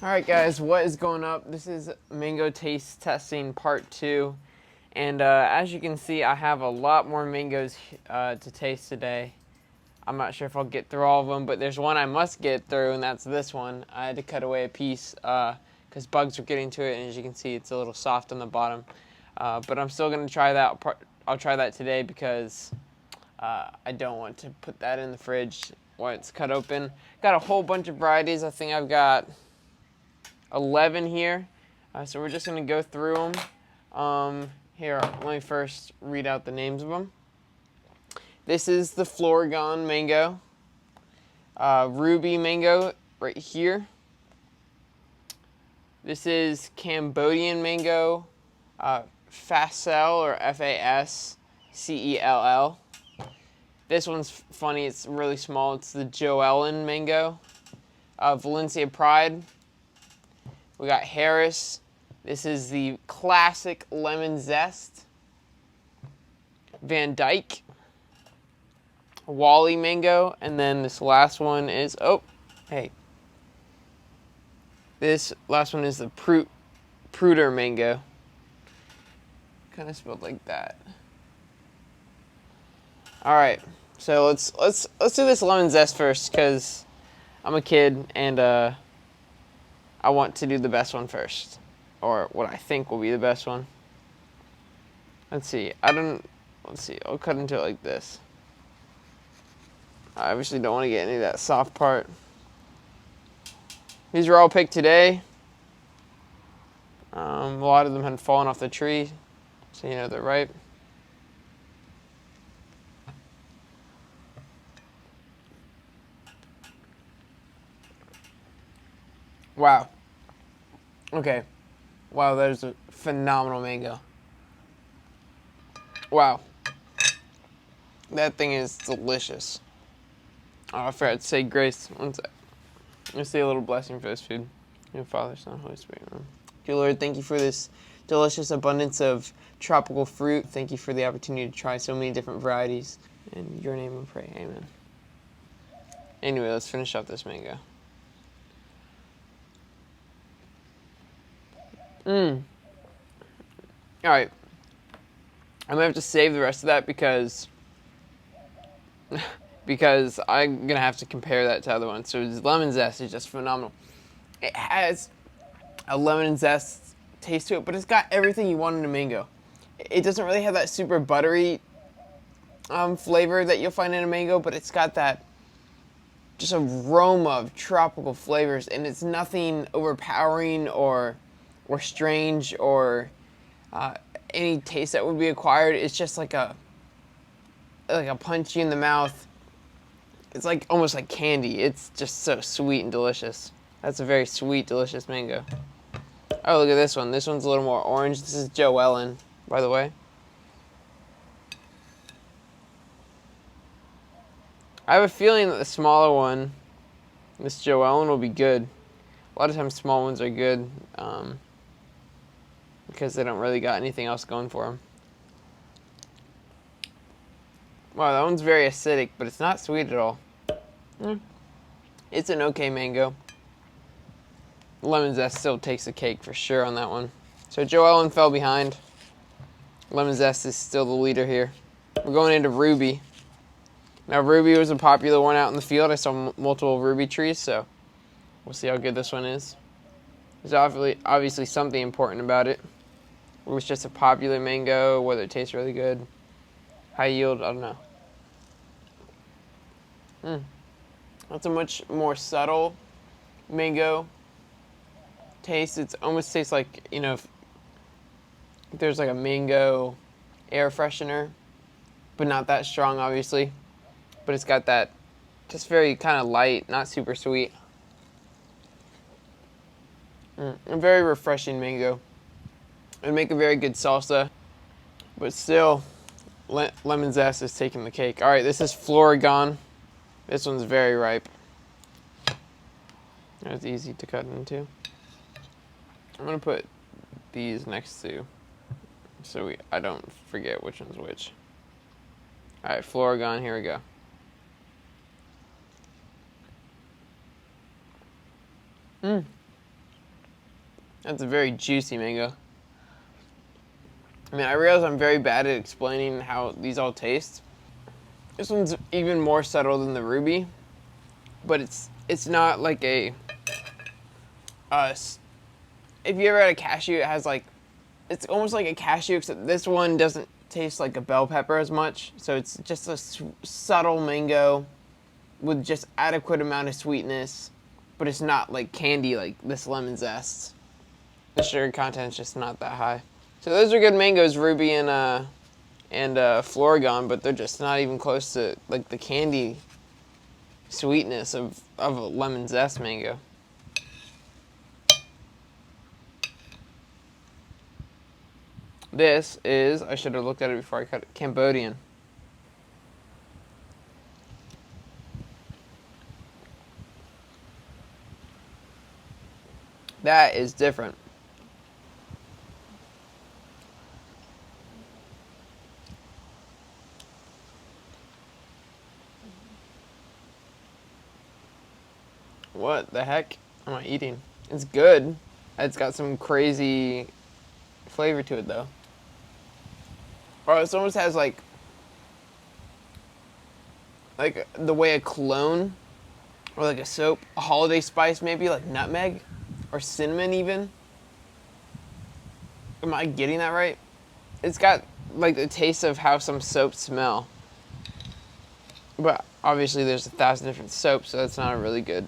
Alright guys, what is going up? This is mango taste testing part 2. And as you can see, I have a lot more mangoes to taste today. I'm not sure if I'll get through all of them, but there's one I must get through, and that's this one. I had to cut away a piece because bugs are getting to it, and as you can see, it's a little soft on the bottom. But I'm still going to try that. I'll try that today because I don't want to put that in the fridge while it's cut open. Got a whole bunch of varieties. I think I've got 11 here, so we're just going to go through them. Here, let me first read out the names of them. This is the Florigon mango, Ruby mango right here. This is Combodian mango, Fascell or Fascell. This one's funny, it's really small. It's the Joellen mango, Valencia Pride. We got Harris. This is the classic lemon zest. Dyke. Wally mango. And then this last one is, this last one is the Pruter mango. Kind of spelled like that. All right, so let's do this lemon zest first because I'm a kid and I want to do the best one first, or what I think will be the best one. Let's see. I'll cut into it like this. I obviously don't want to get any of that soft part. These were all picked today. A lot of them had fallen off the tree, so you know they're ripe. Wow. Okay. Wow, that is a phenomenal mango. Wow. That thing is delicious. Oh, I forgot to say grace. One sec. Let's say a little blessing for this food. Your Father, Son, Holy Spirit. Dear Lord, thank you for this delicious abundance of tropical fruit. Thank you for the opportunity to try so many different varieties. In your name we pray. Amen. Anyway, let's finish up this mango. Alright. I'm going to have to save the rest of that because I'm going to have to compare that to other ones. So this lemon zest is just phenomenal. It has a lemon and zest taste to it, but it's got everything you want in a mango. It doesn't really have that super buttery flavor that you'll find in a mango, but it's got that just aroma of tropical flavors, and it's nothing overpowering or strange or any taste that would be acquired. It's just like a punch you in the mouth. It's like almost like candy. It's just so sweet and delicious. That's a very sweet, delicious mango. Oh, look at this one. This one's a little more orange. This is Joellen, by the way. I have a feeling that the smaller one, this Joellen, will be good. A lot of times small ones are good because they don't really got anything else going for them. Wow, that one's very acidic, but it's not sweet at all. It's an okay mango. Lemon zest still takes the cake for sure on that one. So Joellen fell behind. Lemon zest is still the leader here. We're going into Ruby. Now Ruby was a popular one out in the field. I saw multiple Ruby trees, so we'll see how good this one is. There's obviously something important about it. It was just a popular mango, whether it tastes really good, high yield, I don't know. That's a much more subtle mango taste. It almost tastes like, you know, if there's like a mango air freshener, but not that strong, obviously. But it's got that just very kind of light, not super sweet. A very refreshing mango. It'd make a very good salsa, but still, lemon zest is taking the cake. All right, this is Florigon. This one's very ripe. It's easy to cut into. I'm gonna put these next to, so I don't forget which one's which. All right, Florigon, here we go. That's a very juicy mango. I mean, I realize I'm very bad at explaining how these all taste. This one's even more subtle than the ruby, but it's not like a if you ever had a cashew, it has like, it's almost like a cashew, except this one doesn't taste like a bell pepper as much. So it's just a subtle mango with just adequate amount of sweetness, but it's not like candy like this lemon zest. The sugar content is just not that high. So those are good mangoes, ruby and Florigon, but they're just not even close to like the candy sweetness of a lemon zest mango. This is, I should have looked at it before I cut it, Combodian. That is different. What the heck am I eating? It's good. It's got some crazy flavor to it though. Or it almost has like the way a cologne or like a soap, a holiday spice maybe, like nutmeg or cinnamon even. Am I getting that right? It's got like the taste of how some soaps smell. But obviously there's 1,000 different soaps, so that's not really good.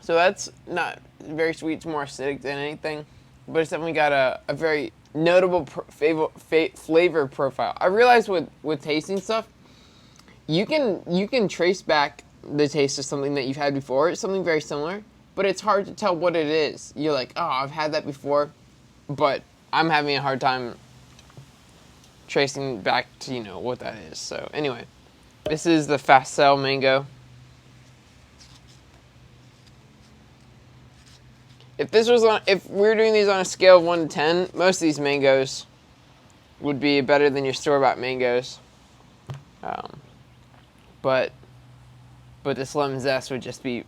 So that's not very sweet, it's more acidic than anything, but it's definitely got a very notable flavor profile. I realize with tasting stuff, you can trace back the taste of something that you've had before. It's something very similar, but it's hard to tell what it is. You're like, oh, I've had that before, but I'm having a hard time tracing back to, you know, what that is. So anyway, this is the Fascell mango. If we were doing these on a scale of 1 to 10, most of these mangoes would be better than your store-bought mangoes. But this lemon zest would just be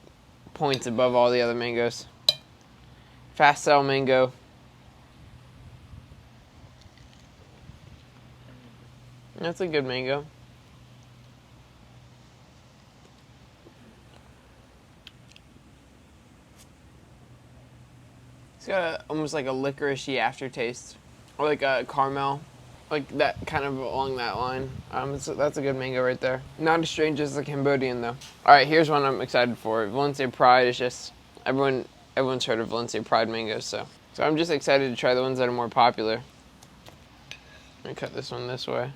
points above all the other mangoes. Fascell mango. That's a good mango. It's got almost like a licoricey aftertaste, or like a caramel, like that kind of along that line. That's a good mango right there. Not as strange as the Combodian though. All right, here's one I'm excited for. Valencia Pride is just everyone's heard of Valencia Pride mangoes, so I'm just excited to try the ones that are more popular. Let me cut this one this way.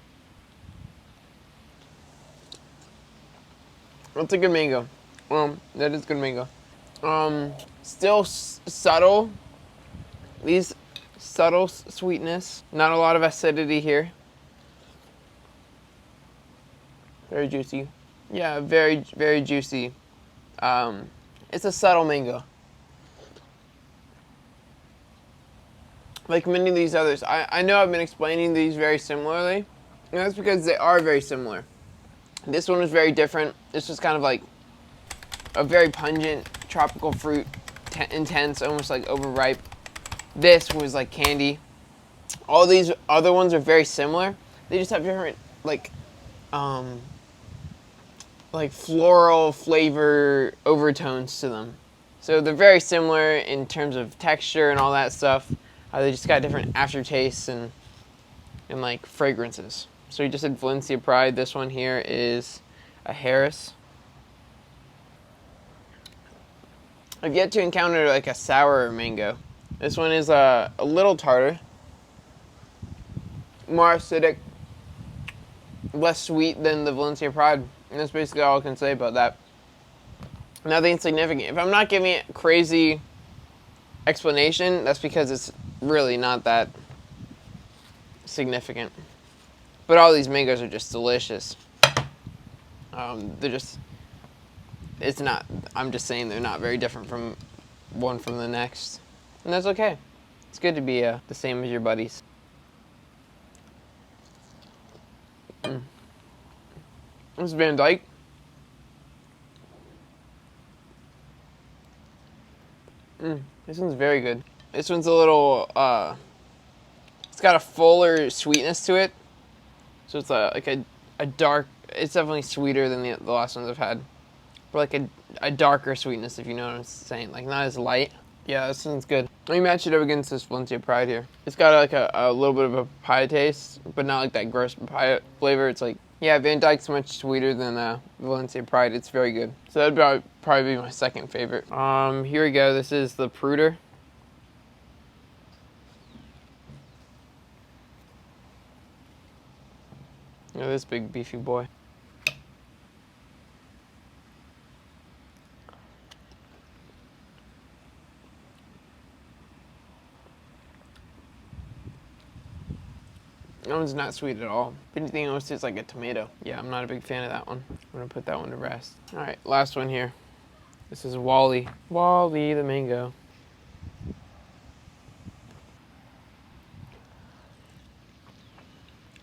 That's a good mango. That is good mango. Still subtle. These subtle sweetness. Not a lot of acidity here. Very juicy. Yeah, very, very juicy. It's a subtle mango. Like many of these others. I know I've been explaining these very similarly, and that's because they are very similar. This one was very different. This was kind of like a very pungent tropical fruit, intense, almost like overripe. This was like candy. All these other ones are very similar. They just have different like floral flavor overtones to them. So they're very similar in terms of texture and all that stuff. They just got different aftertastes and like fragrances. So you just said Valencia Pride. This one here is a Harris. I've yet to encounter like a sour mango. This one is a little tartar, more acidic, less sweet than the Valencia Pride. And that's basically all I can say about that. Nothing significant. If I'm not giving it a crazy explanation, that's because it's really not that significant. But all these mangoes are just delicious. They're just, it's not, I'm just saying they're not very different from one from the next. And that's okay. It's good to be the same as your buddies. This is Van Dyke. This one's very good. This one's a little, it's got a fuller sweetness to it. So it's like a dark, it's definitely sweeter than the last ones I've had. But like a darker sweetness, if you know what I'm saying. Like not as light. Yeah, this one's good. Let me match it up against this Valencia Pride here. It's got like a little bit of a papaya taste, but not like that gross papaya flavor. It's like, yeah, Van Dyke's much sweeter than Valencia Pride. It's very good. So that'd probably be my second favorite. Here we go. This is the Pruter. Look at this big beefy boy. That one's not sweet at all. If anything, it almost tastes like a tomato. Yeah, I'm not a big fan of that one. I'm gonna put that one to rest. All right, last one here. This is Wally. Wally the mango.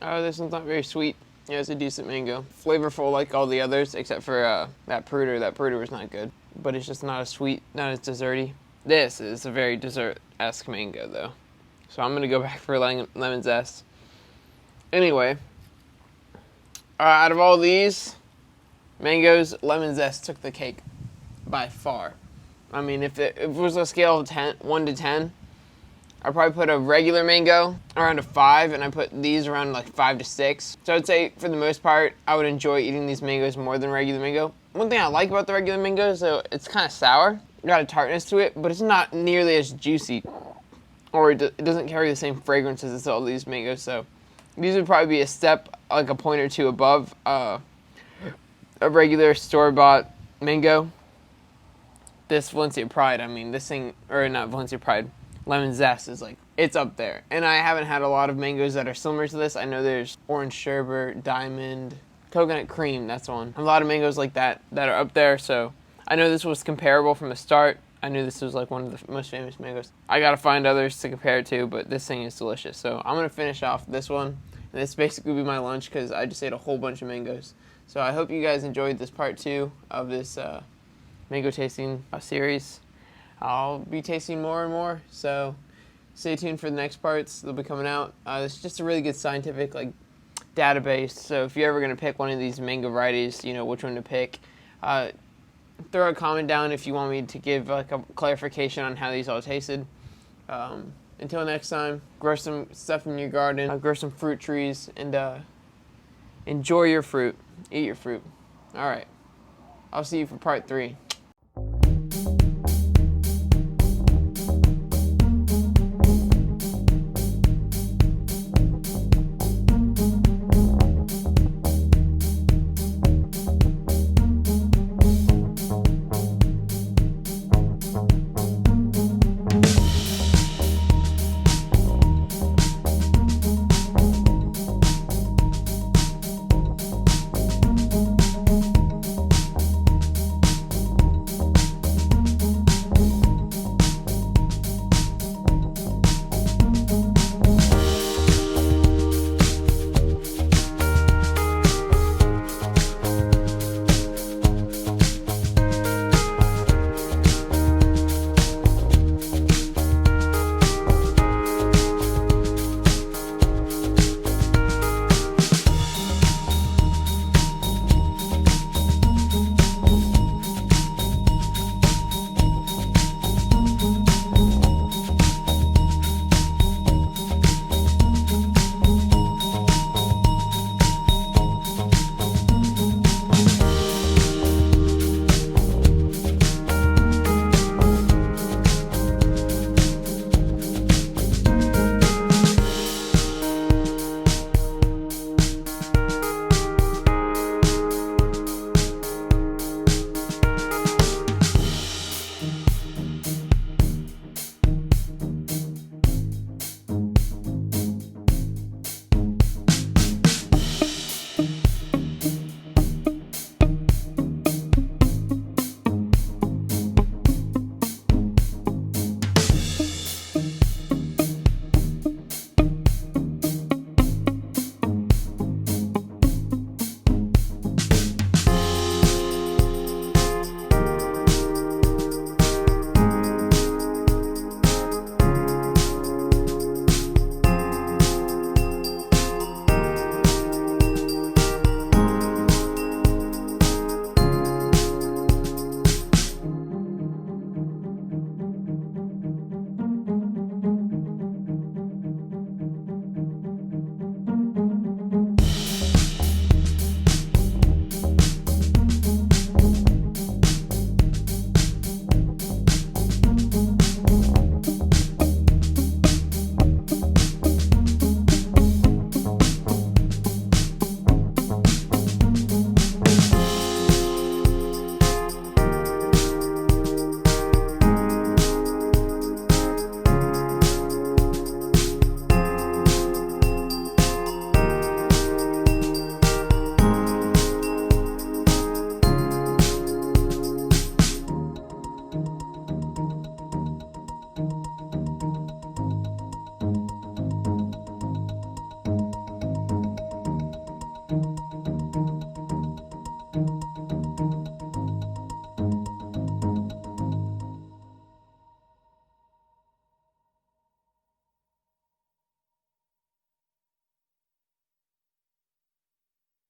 Oh, this one's not very sweet. Yeah, it's a decent mango. Flavorful like all the others, except for that Pruter. That Pruter was not good. But it's just not as sweet, not as desserty. This is a very dessert-esque mango, though. So I'm gonna go back for lemon zest. Anyway, out of all these mangoes, lemon zest took the cake by far. I mean, if it was a scale of 1 to 10, I'd probably put a regular mango around a 5, and I put these around like 5 to 6. So I'd say, for the most part, I would enjoy eating these mangoes more than regular mango. One thing I like about the regular mango is it's kind of sour. Got a tartness to it, but it's not nearly as juicy. Or it doesn't carry the same fragrances as all these mangoes, so these would probably be a step, like a point or two above a regular store-bought mango. This Valencia Pride, I mean, this thing, or not Valencia Pride, lemon zest is like, it's up there. And I haven't had a lot of mangoes that are similar to this. I know there's orange sherbet, diamond, coconut cream, that's one. A lot of mangoes like that are up there, so I know this was comparable from the start. I knew this was like one of the most famous mangoes. I gotta find others to compare it to, but this thing is delicious. So I'm gonna finish off this one, and this basically will be my lunch because I just ate a whole bunch of mangoes. So I hope you guys enjoyed this part 2 of this mango tasting series. I'll be tasting more and more, so stay tuned for the next parts. They'll be coming out. It's just a really good scientific database. So if you're ever gonna pick one of these mango varieties, you know which one to pick. Throw a comment down if you want me to give like a clarification on how these all tasted. Until next time, grow some stuff in your garden, grow some fruit trees, and enjoy your fruit. Eat your fruit. All right. I'll see you for part 3.